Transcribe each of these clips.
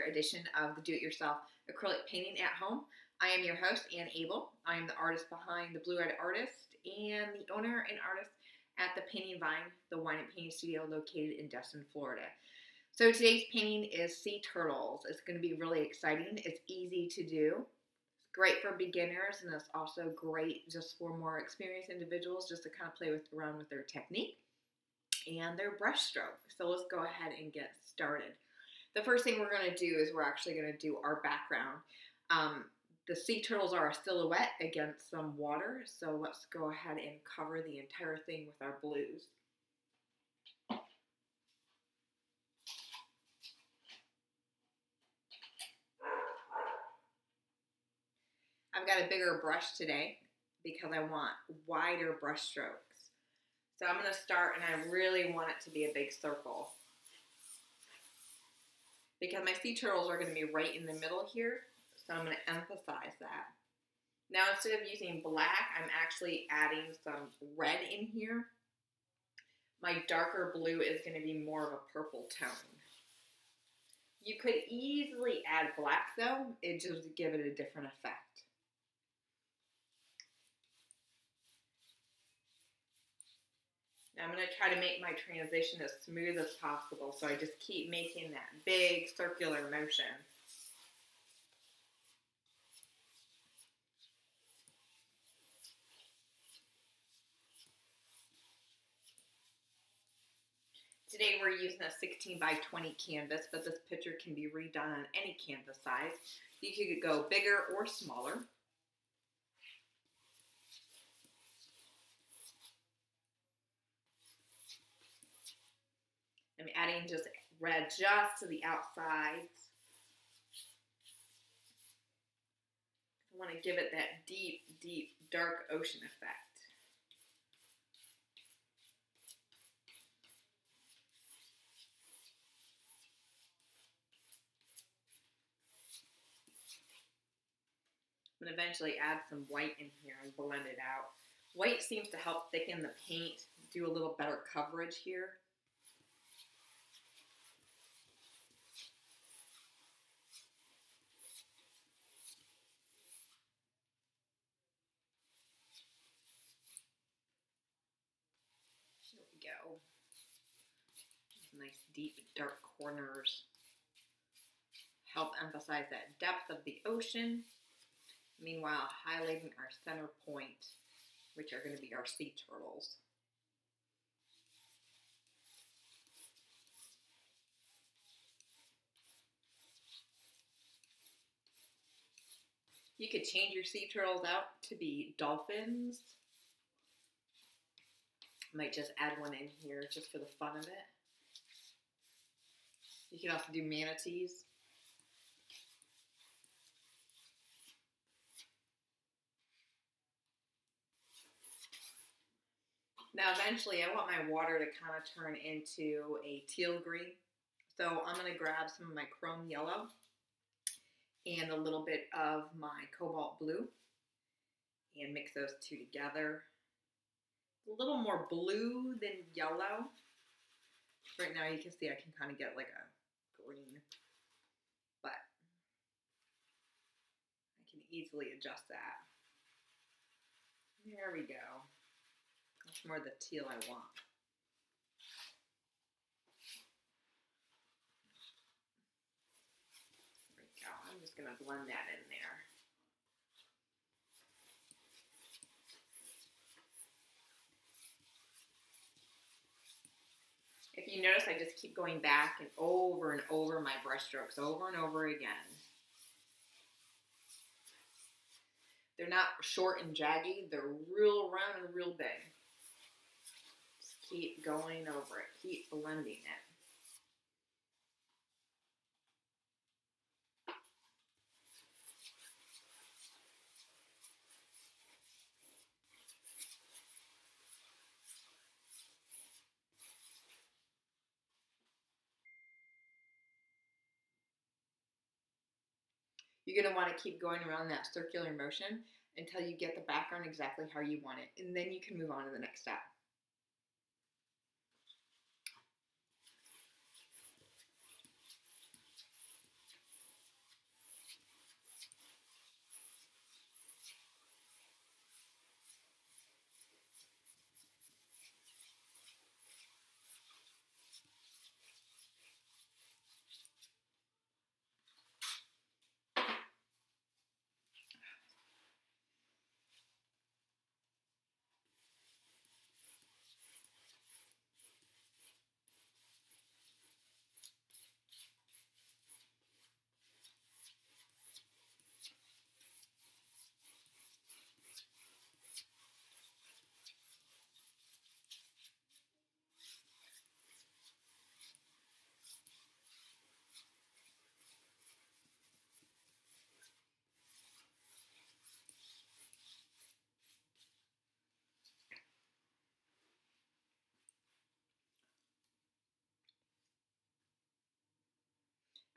edition of the Do-It-Yourself Acrylic Painting at Home. I am your host, Ann Abell. I am the artist behind the Blue-Eyed Artist and the owner and artist at the Painting Vine, the wine and painting studio located in Destin, Florida. So today's painting is sea turtles. It's going to be really exciting. It's easy to do. It's great for beginners, and it's also great just for more experienced individuals just to kind of play around with their technique and their brush stroke. So let's go ahead and get started. The first thing we're going to do is we're actually going to do our background. The sea turtles are a silhouette against some water, so let's go ahead and cover the entire thing with our blues. I've got a bigger brush today because I want wider brush strokes. So I'm going to start, and I really want it to be a big circle, because my sea turtles are going to be right in the middle here, so I'm going to emphasize that. Now, instead of using black, I'm actually adding some red in here. My darker blue is going to be more of a purple tone. You could easily add black, though. It just would give it a different effect. I'm going to try to make my transition as smooth as possible, so I just keep making that big circular motion. Today we're using a 16 by 20 canvas, but this picture can be redone on any canvas size. You could go bigger or smaller. I'm adding just red just to the outsides. I want to give it that deep, deep, dark ocean effect. I'm going to eventually add some white in here and blend it out. White seems to help thicken the paint, do a little better coverage here. Go. Nice deep dark corners help emphasize that depth of the ocean, meanwhile highlighting our center point, which are going to be our sea turtles. You could change your sea turtles out to be dolphins. Might just add one in here just for the fun of it. You can also do manatees. Now eventually I want my water to kind of turn into a teal green. So I'm going to grab some of my chrome yellow and a little bit of my cobalt blue and mix those two together. A little more blue than yellow. Right now you can see I can kind of get like a green, but I can easily adjust that. There we go. That's more the teal I want. There we go. I'm just going to blend that in there. If you notice, I just keep going back and over my brush strokes over and over again. They're not short and jaggy, they're real round and real big. Just keep going over it, keep blending it. You're going to want to keep going around that circular motion until you get the background exactly how you want it. And then you can move on to the next step.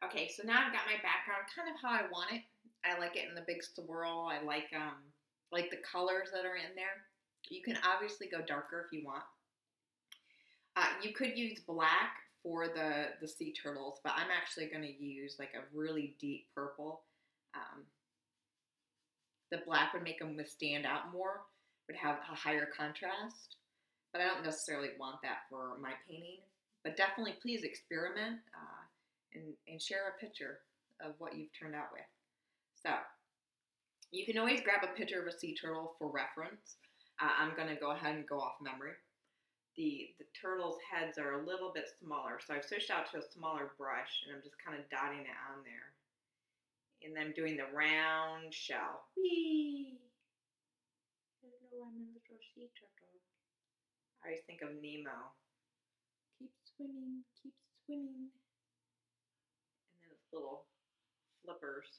Okay, so now I've got my background kind of how I want it. I like it in the big swirl. I like the colors that are in there. You can obviously go darker if you want. You could use black for the sea turtles, but I'm actually going to use like a really deep purple. Um, the black would make them stand out more, would have a higher contrast, but I don't necessarily want that for my painting. But definitely please experiment and share a picture of what you've turned out with. So you can always grab a picture of a sea turtle for reference. I'm going to go ahead and go off memory. The turtle's heads are a little bit smaller, so I've switched out to a smaller brush, and I'm just kind of dotting it on there. And then I'm doing the round shell. Whee! Hello, I'm a little sea turtle. I always think of Nemo. Keep swimming, keep swimming. And then its little flippers.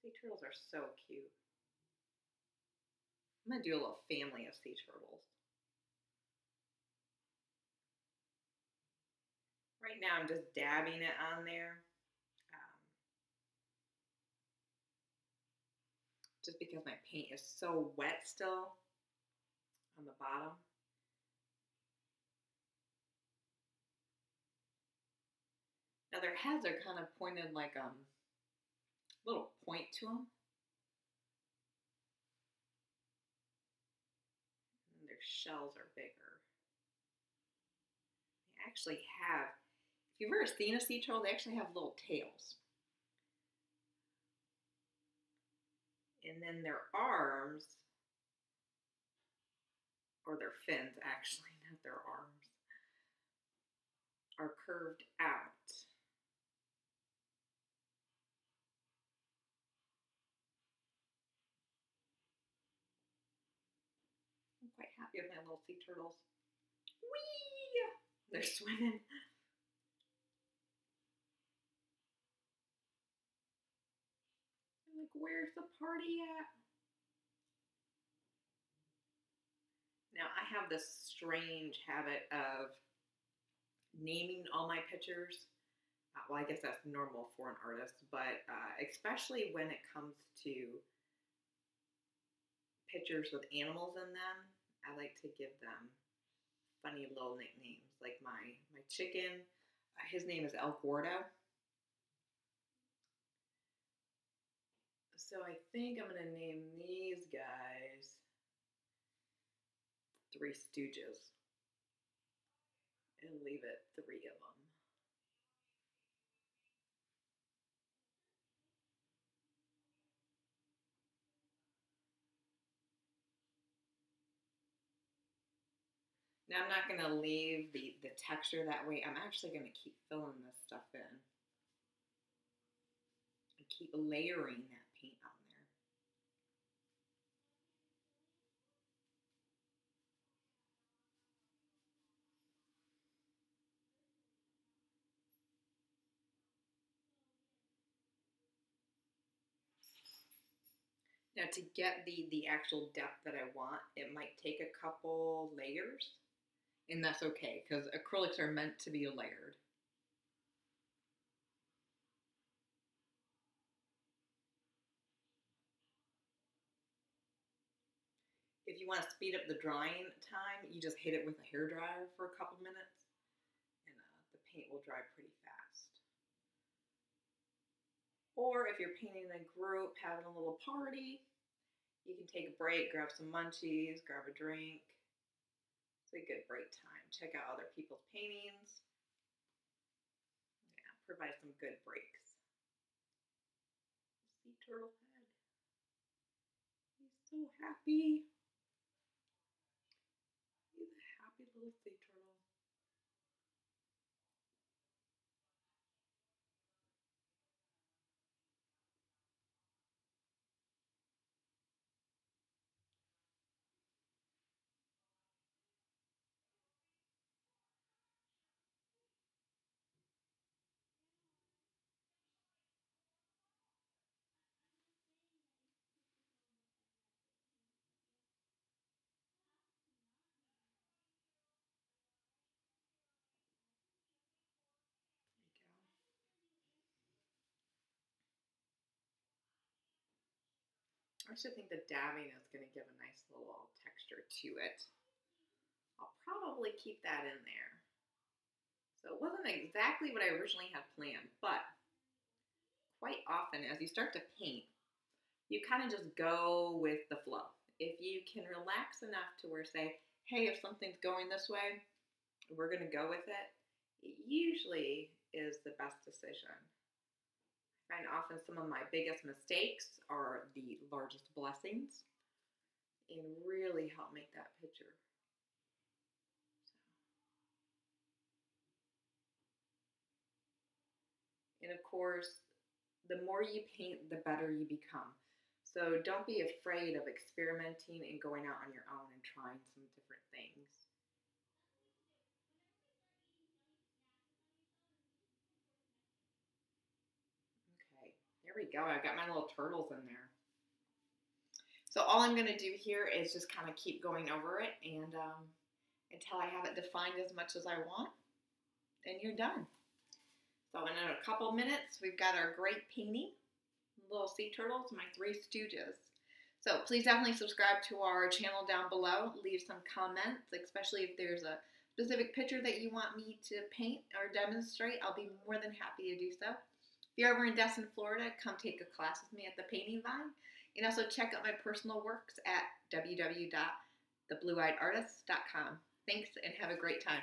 Sea turtles are so cute. I'm going to do a little family of sea turtles. Right now I'm just dabbing it on there. Just because my paint is so wet still on the bottom. Now their heads are kind of pointed like a little point to them. And their shells are bigger. They actually have, if you've ever seen a sea turtle, they actually have little tails. And then their arms, or their fins actually, not their arms, are curved out. I'm quite happy with my little sea turtles. Whee! They're swimming. I'm like, where's the party at? Now, I have this strange habit of naming all my pictures. Well, I guess that's normal for an artist, but especially when it comes to pictures with animals in them, I like to give them funny little nicknames. Like my chicken, his name is El Gordo. So I think I'm going to name these guys Three Stooges and leave it three of them. Now I'm not going to leave the texture that way. I'm actually going to keep filling this stuff in and keep layering that paint on there. Now to get the actual depth that I want, it might take a couple layers, and that's okay because acrylics are meant to be layered. If you want to speed up the drying time, you just hit it with a hairdryer for a couple minutes, and the paint will dry pretty fast. Or if you're painting a group, having a little party, you can take a break, grab some munchies, grab a drink. It's a good break time. Check out other people's paintings. Yeah, provide some good breaks. Sea turtle head. He's so happy. He's a happy little sea turtle. I actually think the dabbing is going to give a nice little texture to it. I'll probably keep that in there. So it wasn't exactly what I originally had planned, but quite often as you start to paint, you kind of just go with the flow. If you can relax enough to where say, hey, if something's going this way, we're going to go with it, it usually is the best decision. I find often some of my biggest mistakes are the largest blessings and really help make that picture. And of course, the more you paint, the better you become. So don't be afraid of experimenting and going out on your own and trying some different things. Okay, there we go. I've got my little turtles in there. So all I'm going to do here is just kind of keep going over it and until I have it defined as much as I want, and you're done. So in a couple minutes, we've got our great painting, little sea turtles, my three stooges. So please definitely subscribe to our channel down below. Leave some comments, especially if there's a specific picture that you want me to paint or demonstrate. I'll be more than happy to do so. If you're over in Destin, Florida, come take a class with me at the Painting Vine. And also check out my personal works at www.theblueeyedartist.com. Thanks and have a great time.